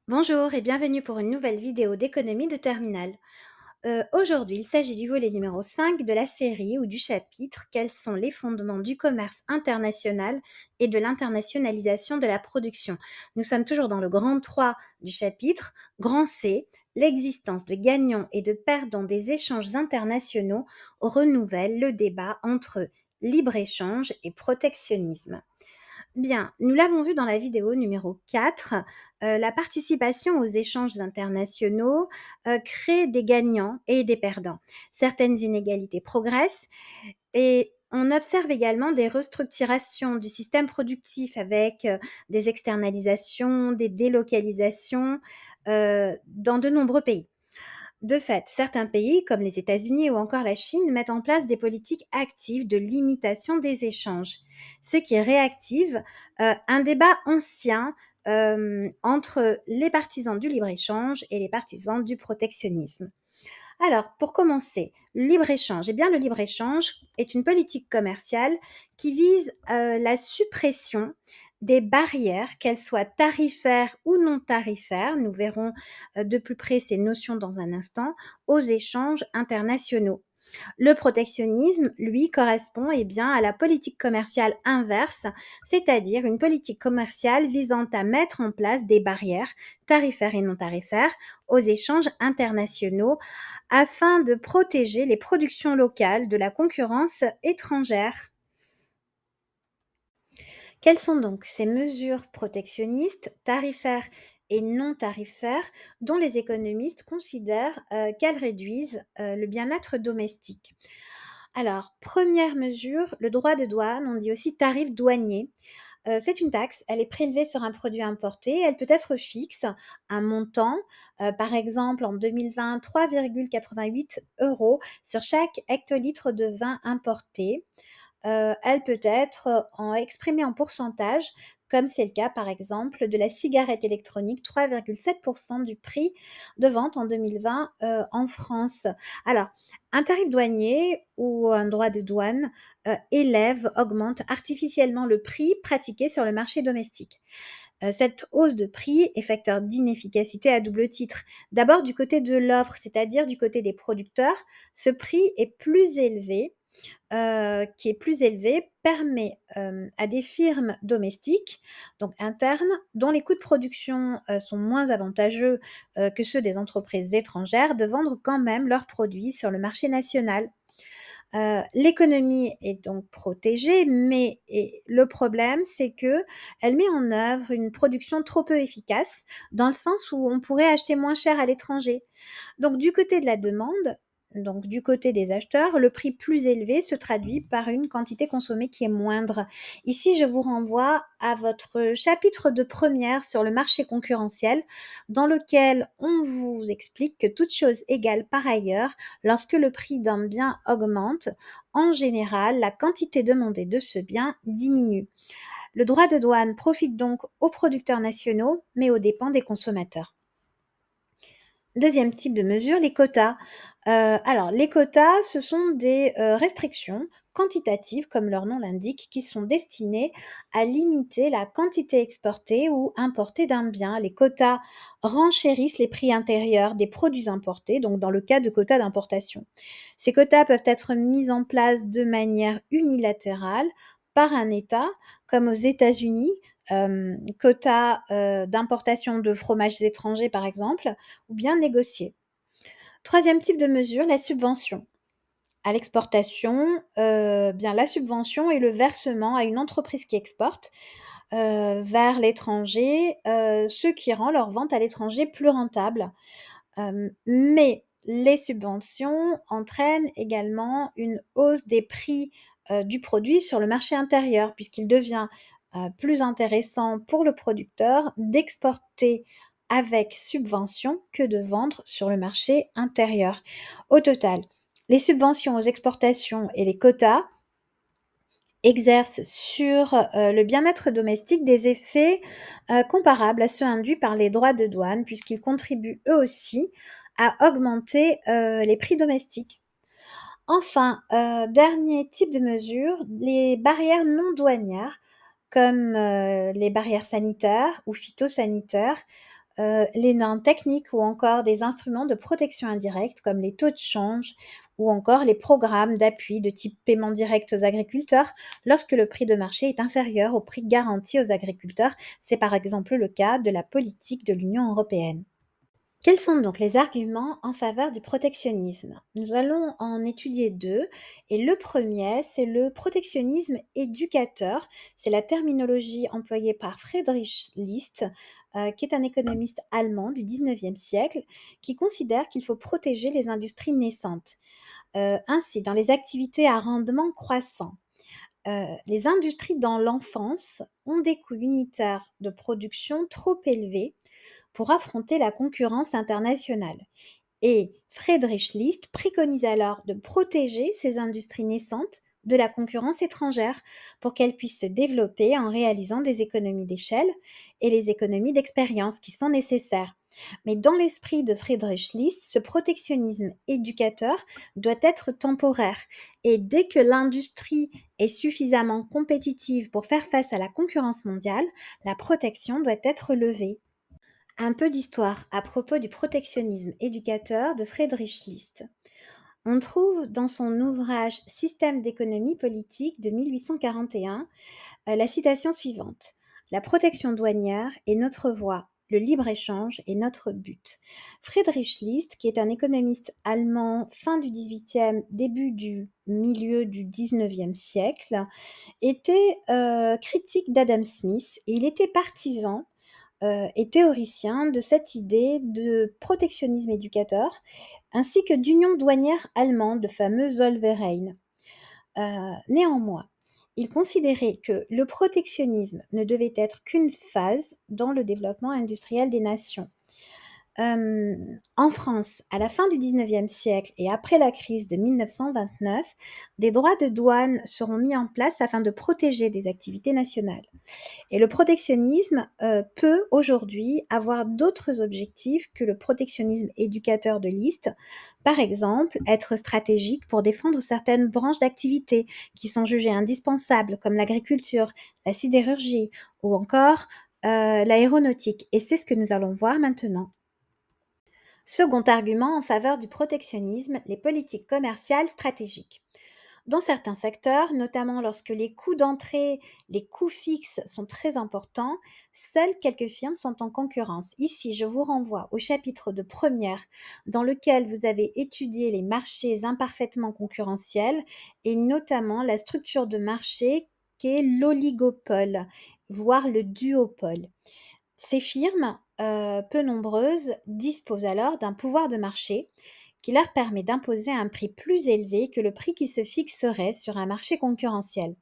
Bonjour et bienvenue pour une nouvelle vidéo d'économie de terminale. Aujourd'hui, il s'agit du volet numéro 5 de la série ou du chapitre «Quels sont les fondements du commerce international et de l'internationalisation de la production». Nous sommes toujours dans le grand 3 du chapitre, grand C, l'existence de gagnants et de perdants des échanges internationaux renouvelle le débat entre libre-échange et protectionnisme. Bien, nous l'avons vu dans la vidéo numéro 4, la participation aux échanges internationaux, crée des gagnants et des perdants. Certaines inégalités progressent et on observe également des restructurations du système productif avec, des externalisations, des délocalisations, dans de nombreux pays. De fait, certains pays, comme les États-Unis ou encore la Chine, mettent en place des politiques actives de limitation des échanges, ce qui réactive un débat ancien entre les partisans du libre-échange et les partisans du protectionnisme. Alors, pour commencer, le libre-échange. Eh bien, le libre-échange est une politique commerciale qui vise la suppression des barrières, qu'elles soient tarifaires ou non tarifaires, nous verrons de plus près ces notions dans un instant, aux échanges internationaux. Le protectionnisme, lui, correspond bien à la politique commerciale inverse, c'est-à-dire une politique commerciale visant à mettre en place des barrières tarifaires et non tarifaires aux échanges internationaux afin de protéger les productions locales de la concurrence étrangère. Quelles sont donc ces mesures protectionnistes, tarifaires et non tarifaires, dont les économistes considèrent qu'elles réduisent le bien-être domestique? Alors, première mesure, le droit de douane, on dit aussi tarif douanier. C'est une taxe, elle est prélevée sur un produit importé, elle peut être fixe, un montant, par exemple en 2020, 3,88 € sur chaque hectolitre de vin importé. Elle peut être exprimée en pourcentage, comme c'est le cas par exemple de la cigarette électronique, 3,7 du prix de vente en 2020 en France. Alors, un tarif douanier ou un droit de douane augmente artificiellement le prix pratiqué sur le marché domestique. Cette hausse de prix est facteur d'inefficacité à double titre. D'abord du côté de l'offre, c'est-à-dire du côté des producteurs, ce prix est plus élevé qui est plus élevé permet à des firmes domestiques, donc internes, dont les coûts de production sont moins avantageux que ceux des entreprises étrangères, de vendre quand même leurs produits sur le marché national. L'économie est donc protégée, mais le problème, c'est que elle met en œuvre une production trop peu efficace, dans le sens où on pourrait acheter moins cher à l'étranger. Donc du côté de la demande, donc du côté des acheteurs, le prix plus élevé se traduit par une quantité consommée qui est moindre. Ici, je vous renvoie à votre chapitre de première sur le marché concurrentiel, dans lequel on vous explique que toute chose égale par ailleurs, lorsque le prix d'un bien augmente, en général, la quantité demandée de ce bien diminue. Le droit de douane profite donc aux producteurs nationaux, mais aux dépens des consommateurs. Deuxième type de mesure, les quotas. Alors les quotas, ce sont des, restrictions quantitatives, comme leur nom l'indique, qui sont destinées à limiter la quantité exportée ou importée d'un bien. Les quotas renchérissent les prix intérieurs des produits importés, donc dans le cas de quotas d'importation. Ces quotas peuvent être mis en place de manière unilatérale par un État, comme aux États-Unis, quotas, d'importation de fromages étrangers par exemple, ou bien négociés. Troisième type de mesure, la subvention. À l'exportation, bien la subvention est le versement à une entreprise qui exporte, vers l'étranger, ce qui rend leur vente à l'étranger plus rentable. Mais les subventions entraînent également une hausse des prix, du produit sur le marché intérieur, puisqu'il devient, plus intéressant pour le producteur d'exporter avec subvention que de vendre sur le marché intérieur. Au total, les subventions aux exportations et les quotas exercent sur, le bien-être domestique des effets, comparables à ceux induits par les droits de douane, puisqu'ils contribuent eux aussi à augmenter, les prix domestiques. Enfin, dernier type de mesure, les barrières non douanières comme, les barrières sanitaires ou phytosanitaires, les normes techniques ou encore des instruments de protection indirecte comme les taux de change ou encore les programmes d'appui de type paiement direct aux agriculteurs lorsque le prix de marché est inférieur au prix garanti aux agriculteurs. C'est par exemple le cas de la politique de l'Union européenne. Quels sont donc les arguments en faveur du protectionnisme? Nous allons en étudier deux. Et le premier, c'est le protectionnisme éducateur. C'est la terminologie employée par Friedrich List, qui est un économiste allemand du 19e siècle, qui considère qu'il faut protéger les industries naissantes. Ainsi, dans les activités à rendement croissant, les industries dans l'enfance ont des coûts unitaires de production trop élevés pour affronter la concurrence internationale. Et Friedrich List préconise alors de protéger ces industries naissantes de la concurrence étrangère pour qu'elles puissent se développer en réalisant des économies d'échelle et les économies d'expérience qui sont nécessaires. Mais dans l'esprit de Friedrich List, ce protectionnisme éducateur doit être temporaire et dès que l'industrie est suffisamment compétitive pour faire face à la concurrence mondiale, la protection doit être levée. Un peu d'histoire à propos du protectionnisme éducateur de Friedrich List. On trouve dans son ouvrage Système d'économie politique de 1841 la citation suivante: La protection douanière est notre voie, le libre-échange est notre but. Friedrich List, qui est un économiste allemand fin du XVIIIe, début du milieu du XIXe siècle, était critique d'Adam Smith et il était partisan et théoricien de cette idée de protectionnisme éducateur, ainsi que d'union douanière allemande, le fameux Zollverein. Néanmoins, il considérait que le protectionnisme ne devait être qu'une phase dans le développement industriel des nations. En France, à la fin du XIXe siècle et après la crise de 1929, des droits de douane seront mis en place afin de protéger des activités nationales. Et le protectionnisme peut aujourd'hui avoir d'autres objectifs que le protectionnisme éducateur de List. Par exemple, être stratégique pour défendre certaines branches d'activité qui sont jugées indispensables, comme l'agriculture, la sidérurgie ou encore l'aéronautique. Et c'est ce que nous allons voir maintenant. Second argument en faveur du protectionnisme, les politiques commerciales stratégiques. Dans certains secteurs, notamment lorsque les coûts d'entrée, les coûts fixes sont très importants, seules quelques firmes sont en concurrence. Ici, je vous renvoie au chapitre de première dans lequel vous avez étudié les marchés imparfaitement concurrentiels et notamment la structure de marché qu'est l'oligopole, voire le duopole. Ces firmes, peu nombreuses, disposent alors d'un pouvoir de marché qui leur permet d'imposer un prix plus élevé que le prix qui se fixerait sur un marché concurrentiel.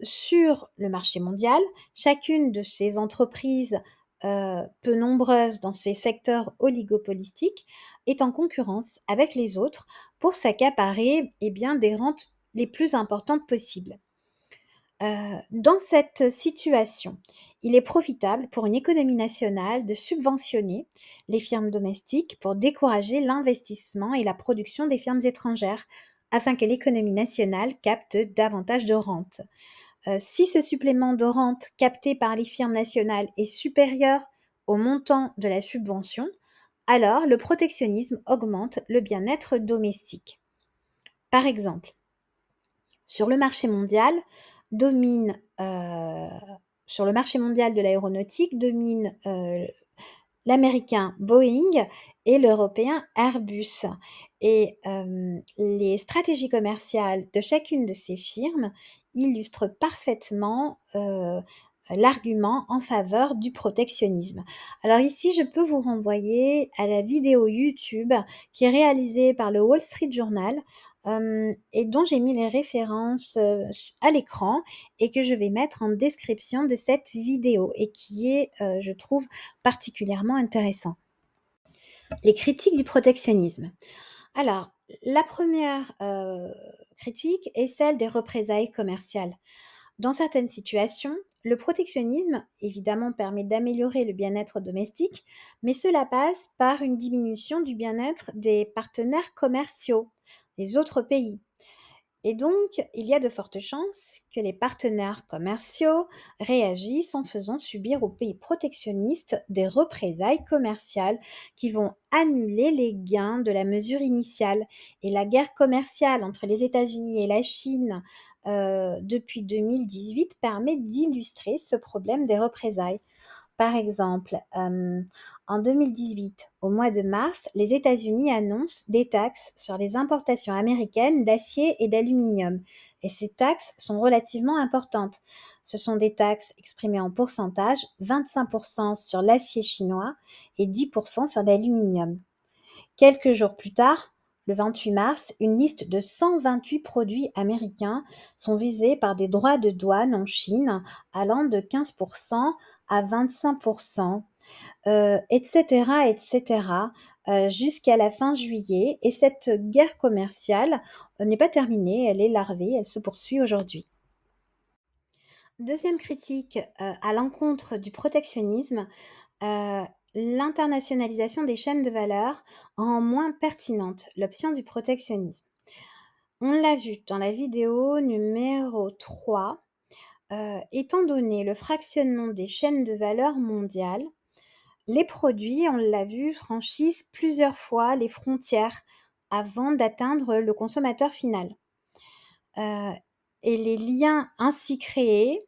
Sur le marché mondial, chacune de ces entreprises, peu nombreuses dans ces secteurs oligopolistiques, est en concurrence avec les autres pour s'accaparer des rentes les plus importantes possibles. Dans cette situation, il est profitable pour une économie nationale de subventionner les firmes domestiques pour décourager l'investissement et la production des firmes étrangères, afin que l'économie nationale capte davantage de rentes. Si ce supplément de rente capté par les firmes nationales est supérieur au montant de la subvention, alors le protectionnisme augmente le bien-être domestique. Par exemple, sur le marché mondial domine, sur le marché mondial de l'aéronautique domine l'américain Boeing et l'européen Airbus. Et les stratégies commerciales de chacune de ces firmes illustrent parfaitement l'argument en faveur du protectionnisme. Alors ici, je peux vous renvoyer à la vidéo YouTube qui est réalisée par le Wall Street Journal et dont j'ai mis les références à l'écran et que je vais mettre en description de cette vidéo et qui est, je trouve, particulièrement intéressant. Les critiques du protectionnisme. Alors, la première critique est celle des représailles commerciales. Dans certaines situations, le protectionnisme, évidemment, permet d'améliorer le bien-être domestique, mais cela passe par une diminution du bien-être des partenaires commerciaux des autres pays. Et donc, il y a de fortes chances que les partenaires commerciaux réagissent en faisant subir aux pays protectionnistes des représailles commerciales qui vont annuler les gains de la mesure initiale. Et la guerre commerciale entre les États-Unis et la Chine depuis 2018 permet d'illustrer ce problème des représailles. Par exemple, en 2018, au mois de mars, les États-Unis annoncent des taxes sur les importations américaines d'acier et d'aluminium. Et ces taxes sont relativement importantes. Ce sont des taxes exprimées en pourcentage, 25% sur l'acier chinois et 10% sur l'aluminium. Quelques jours plus tard, le 28 mars, une liste de 128 produits américains sont visés par des droits de douane en Chine allant de 15% à 25%, etc., etc., jusqu'à la fin juillet. Et cette guerre commerciale n'est pas terminée, elle est larvée, elle se poursuit aujourd'hui. Deuxième critique à l'encontre du protectionnisme, Heu, l'internationalisation des chaînes de valeur rend moins pertinente l'option du protectionnisme. On l'a vu dans la vidéo numéro 3, étant donné le fractionnement des chaînes de valeur mondiales, les produits, on l'a vu, franchissent plusieurs fois les frontières avant d'atteindre le consommateur final. Heu et les liens ainsi créés,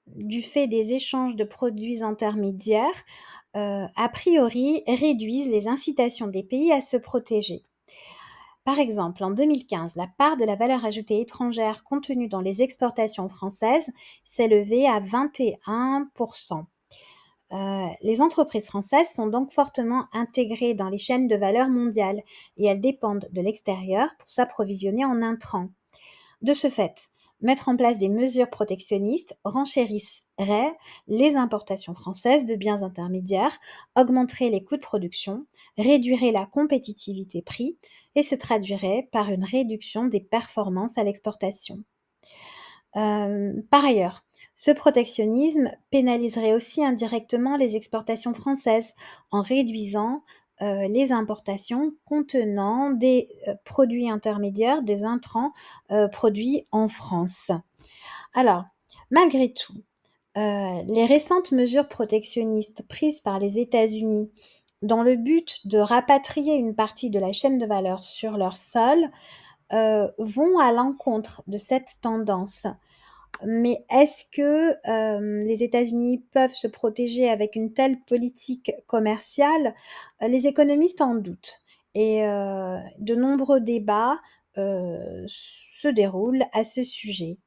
du fait des échanges de produits intermédiaires, a priori, réduisent les incitations des pays à se protéger. Par exemple, en 2015, la part de la valeur ajoutée étrangère contenue dans les exportations françaises s'élevait à 21%. Les entreprises françaises sont donc fortement intégrées dans les chaînes de valeur mondiales et elles dépendent de l'extérieur pour s'approvisionner en intrants. De ce fait, mettre en place des mesures protectionnistes renchérirait les importations françaises de biens intermédiaires, augmenterait les coûts de production, réduirait la compétitivité prix et se traduirait par une réduction des performances à l'exportation. Par ailleurs, ce protectionnisme pénaliserait aussi indirectement les exportations françaises en réduisant les importations contenant des produits intermédiaires, des intrants produits en France. Alors, malgré tout, les récentes mesures protectionnistes prises par les États-Unis dans le but de rapatrier une partie de la chaîne de valeur sur leur sol vont à l'encontre de cette tendance. Mais est-ce que les États-Unis peuvent se protéger avec une telle politique commerciale? Les économistes en doutent et de nombreux débats se déroulent à ce sujet.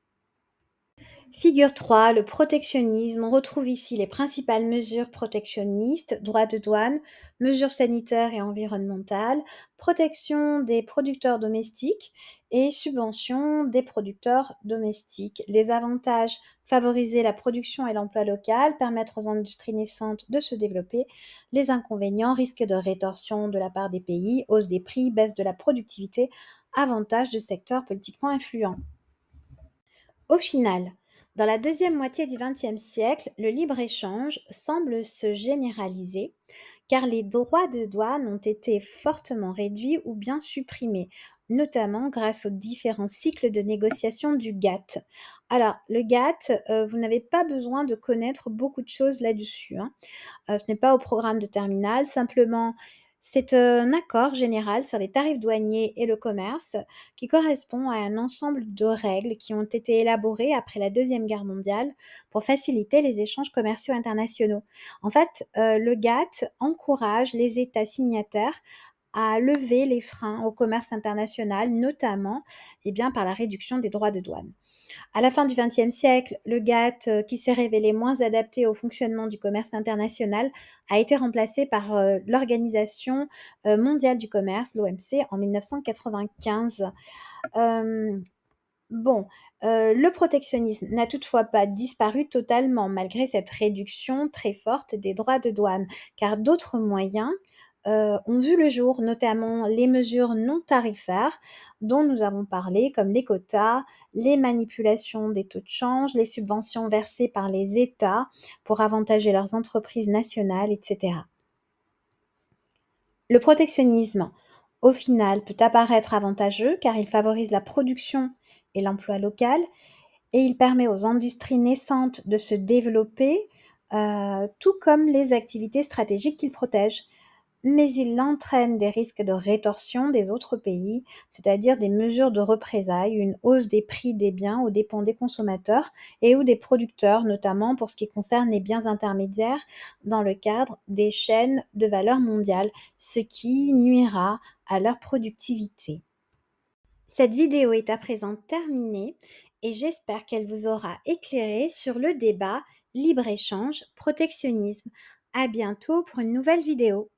Figure 3, le protectionnisme. On retrouve ici les principales mesures protectionnistes, droits de douane, mesures sanitaires et environnementales, protection des producteurs domestiques et subvention des producteurs domestiques. Les avantages, favoriser la production et l'emploi local, permettre aux industries naissantes de se développer. Les inconvénients, risque de rétorsion de la part des pays, hausse des prix, baisse de la productivité, avantages de secteurs politiquement influents. Au final, dans la deuxième moitié du XXe siècle, le libre-échange semble se généraliser car les droits de douane ont été fortement réduits ou bien supprimés, notamment grâce aux différents cycles de négociation du GATT. Alors, le GATT, vous n'avez pas besoin de connaître beaucoup de choses là-dessus, hein. Ce n'est pas au programme de terminale, simplement c'est un accord général sur les tarifs douaniers et le commerce qui correspond à un ensemble de règles qui ont été élaborées après la Deuxième Guerre mondiale pour faciliter les échanges commerciaux internationaux. En fait, le GATT encourage les États signataires à lever les freins au commerce international, notamment par la réduction des droits de douane. À la fin du XXe siècle, le GATT, qui s'est révélé moins adapté au fonctionnement du commerce international, a été remplacé par l'Organisation mondiale du commerce, l'OMC, en 1995. Euh, bon, le protectionnisme n'a toutefois pas disparu totalement malgré cette réduction très forte des droits de douane, car d'autres moyens ont vu le jour, notamment les mesures non tarifaires dont nous avons parlé, comme les quotas, les manipulations des taux de change, les subventions versées par les États pour avantager leurs entreprises nationales, etc. Le protectionnisme au final, peut apparaître avantageux car il favorise la production et l'emploi local et il permet aux industries naissantes de se développer, tout comme les activités stratégiques qu'il protège. Mais il entraîne des risques de rétorsion des autres pays, c'est-à-dire des mesures de représailles, une hausse des prix des biens aux dépens des consommateurs et ou des producteurs, notamment pour ce qui concerne les biens intermédiaires dans le cadre des chaînes de valeur mondiale, ce qui nuira à leur productivité. Cette vidéo est à présent terminée et j'espère qu'elle vous aura éclairé sur le débat libre-échange, protectionnisme. À bientôt pour une nouvelle vidéo.